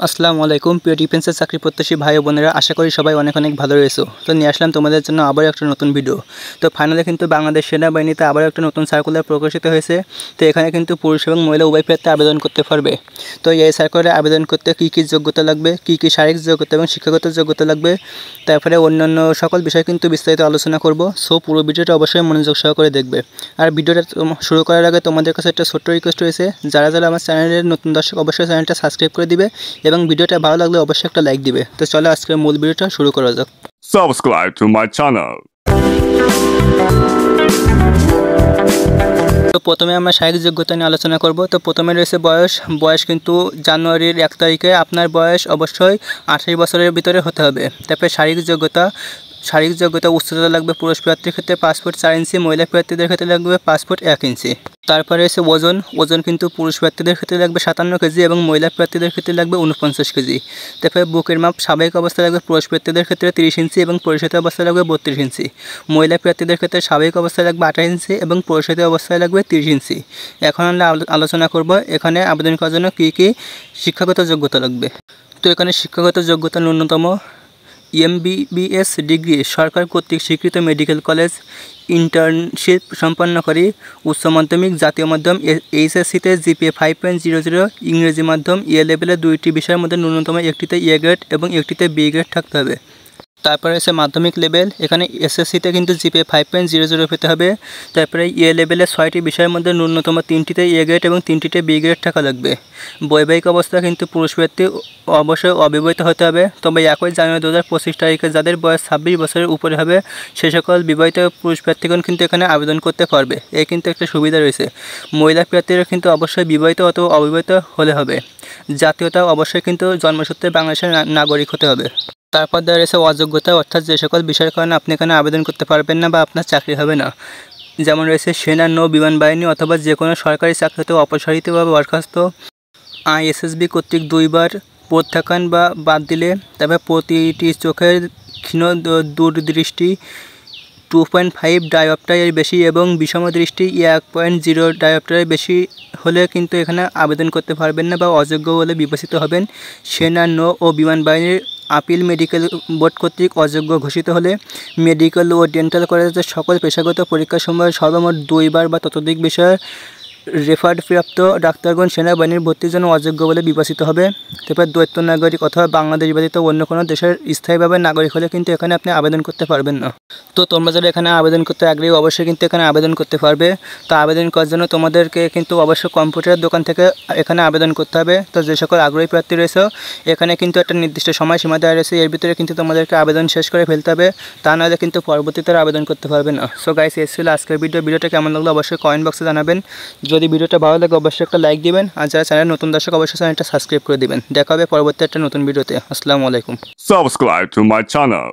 আসসালামু আলাইকুম প্রিয় ডিফেন্সের চাকরি প্রত্যাশী ভাই ও বোনেরা, আশা করি সবাই অনেক ভালো রয়েছে। তো নিয়ে আসলাম তোমাদের জন্য আবার একটা নতুন ভিডিও। তো ফাইনালি কিন্তু বাংলাদেশ সেনাবাহিনীতে আবার একটা নতুন সার্কুলার প্রকাশিত হয়েছে। তো এখানে কিন্তু পুরুষ এবং মহিলা উভয় প্রার্থী আবেদন করতে পারবে। তো এই সার্কুলারে আবেদন করতে কী কী যোগ্যতা লাগবে, কী কী শারীরিক যোগ্যতা এবং শিক্ষাগত যোগ্যতা লাগবে, তারপরে অন্যান্য সকল বিষয় কিন্তু বিস্তারিত আলোচনা করব। সো পুরো ভিডিওটা অবশ্যই মনোযোগ সহকারে দেখবে। আর ভিডিওটা শুরু করার আগে তোমাদের কাছে একটা ছোট্ট রিকোয়েস্ট রয়েছে, যারা আমার চ্যানেলের নতুন দর্শক অবশ্যই চ্যানেলটা সাবস্ক্রাইব করে দিবে এবং ভিডিওটা ভালো লাগলে অবশ্যই একটা লাইক দিবে। তো চলো আজকের মূল ভিডিওটা শুরু করা যাক। Subscribe to my channel. তো প্রথমে আমরা শারীরিক যোগ্যতা নিয়ে আলোচনা করব। তো প্রথমে রয়েছে বয়স কিন্তু জানুয়ারির 1 তারিখে আপনার বয়স অবশ্যই 28 বছরের ভিতরে হতে হবে। তারপরে শারীরিক যোগ্যতা উচ্চতা লাগবে পুরুষ প্রার্থীর ক্ষেত্রে 5 ফুট 4 ইঞ্চি, মহিলা প্রার্থীদের ক্ষেত্রে লাগবে 5 ফুট 1 ইঞ্চি। তারপরে এসে ওজন কিন্তু পুরুষ প্রার্থীদের ক্ষেত্রে লাগবে 57 কেজি এবং মহিলা প্রার্থীদের ক্ষেত্রে লাগবে 49 কেজি। তারপরে বুকের মাপ স্বাভাবিক অবস্থায় লাগবে পুরুষ প্রার্থীদের ক্ষেত্রে 30 ইঞ্চি এবং পরিশোধিত অবস্থায় লাগবে 32 ইঞ্চি। মহিলা প্রার্থীদের ক্ষেত্রে স্বাভাবিক অবস্থায় লাগবে 28 ইঞ্চি এবং পরিশোধিত অবস্থায় লাগবে 30 ইঞ্চি। এখন আমরা আলোচনা করব এখানে আবেদন করার জন্য কী কী শিক্ষাগত যোগ্যতা লাগবে। তো এখানে শিক্ষাগত যোগ্যতা ন্যূনতম MBBS ডিগ্রি সরকার কর্তৃক স্বীকৃত মেডিকেল কলেজ, ইন্টার্নশিপ সম্পন্নকারী, উচ্চ মাধ্যমিক, জাতীয় মাধ্যম, HSC-তে GPA 5.00, ইংরেজি মাধ্যম, লেভেলের 2টি বিষয়ের মধ্যে ন্যূনতম একটিতে A গ্রেড এবং একটিতে B গ্রেড থাকতে হবে। তারপরে আছে মাধ্যমিক লেভেল, এখানে SSC-তে কিন্তু GPA 5.00 পেতে হবে। তারপরে লেভেলের 6টি বিষয়ের মধ্যে ন্যূনতম 3টিতে A গ্রেড এবং 3টিতে B গ্রেড থাকা লাগবে। বৈবাহিক অবস্থা কিন্তু পুরুষ প্রার্থী অবশ্যই অবিবাহিত হতে হবে। তবে 1 জানুয়ারি 2025 তারিখে যাদের বয়স 26 বছরের উপরে হবে সে সকল বিবাহিত পুরুষ প্রার্থীগণ কিন্তু এখানে আবেদন করতে পারবে। এই কিন্তু একটা সুবিধা রয়েছে। মহিলা প্রার্থীরা কিন্তু অবশ্যই বিবাহিত অথবা অবিবাহিত হলে হবে। জাতীয়তা অবশ্যই কিন্তু জন্মসূত্রে বাংলাদেশের নাগরিক হতে হবে। তারপর দেওয়া রয়েছে অযোগ্যতা, অর্থাৎ যে সকল বিষয়ের কারণে আপনি এখানে আবেদন করতে পারবেন না বা আপনার চাকরি হবে না। যেমন রয়েছে সেনা, নৌ, বিমান বাহিনী অথবা যে কোনো সরকারি চাকরিতে অপসারিত বা বরখাস্ত, ISSB কর্তৃক 2 বার প্রত্যাখ্যান বা বাদ দিলে, তারপরে প্রতিটি চোখের ক্ষীণ দূরদৃষ্টি 2.5 ডায়োপ্টারের বেশি এবং বিষম দৃষ্টি 1.0 ডায়োপ্টারের বেশি হলে কিন্তু এখানে আবেদন করতে পারবেন না বা অযোগ্য বলে বিবেচিত হবেন। সেনা, নৌ ও বিমান বাহিনীর আপিল মেডিকেল বোর্ড কর্তৃক অযোগ্য ঘোষিত হলে, মেডিকেল ও ডেন্টাল কলেজের সকল পেশাগত পরীক্ষাসমূহ সর্বমোট 2 বার বা ততোধিক বিষয়ে রেফার্ডপ্রাপ্ত ডাক্তারগণ সেনাবাহিনীর ভর্তির জন্য অযোগ্য বলে বিবেচিত হবে। তারপর দ্বৈত নাগরিক অথবা বাংলাদেশ ব্যতীত অন্য কোনো দেশের স্থায়ীভাবে নাগরিক হলে কিন্তু এখানে আপনি আবেদন করতে পারবেন না। তো তোমরা যারা এখানে আবেদন করতে আগ্রহী অবশ্যই কিন্তু এখানে আবেদন করতে পারবে। তো আবেদন করার জন্য তোমাদেরকে কিন্তু অবশ্যই কম্পিউটার দোকান থেকে এখানে আবেদন করতে হবে। তো যে সকল আগ্রহী প্রার্থী রয়েছে এখানে কিন্তু একটা নির্দিষ্ট সময়সীমা দেওয়া রয়েছে, এর ভিতরে কিন্তু তোমাদেরকে আবেদন শেষ করে ফেলতে হবে, তা নাহলে কিন্তু পরবর্তীতে আবেদন করতে পারবে না। সো গাইস, এই ছিল আজকের ভিডিওটা কেমন লাগলো অবশ্যই কমেন্ট বক্সে জানাবেন। যদি ভিডিওটা ভালো লাগে অবশ্যই একটা লাইক দিবেন, আর যারা চ্যানেল নতুন দর্শক অবশ্যই চ্যানেলটা সাবস্ক্রাইব করে দিবেন। দেখা হবে পরবর্তী একটা নতুন ভিডিওতে। আসসালামু আলাইকুম। Subscribe to my channel.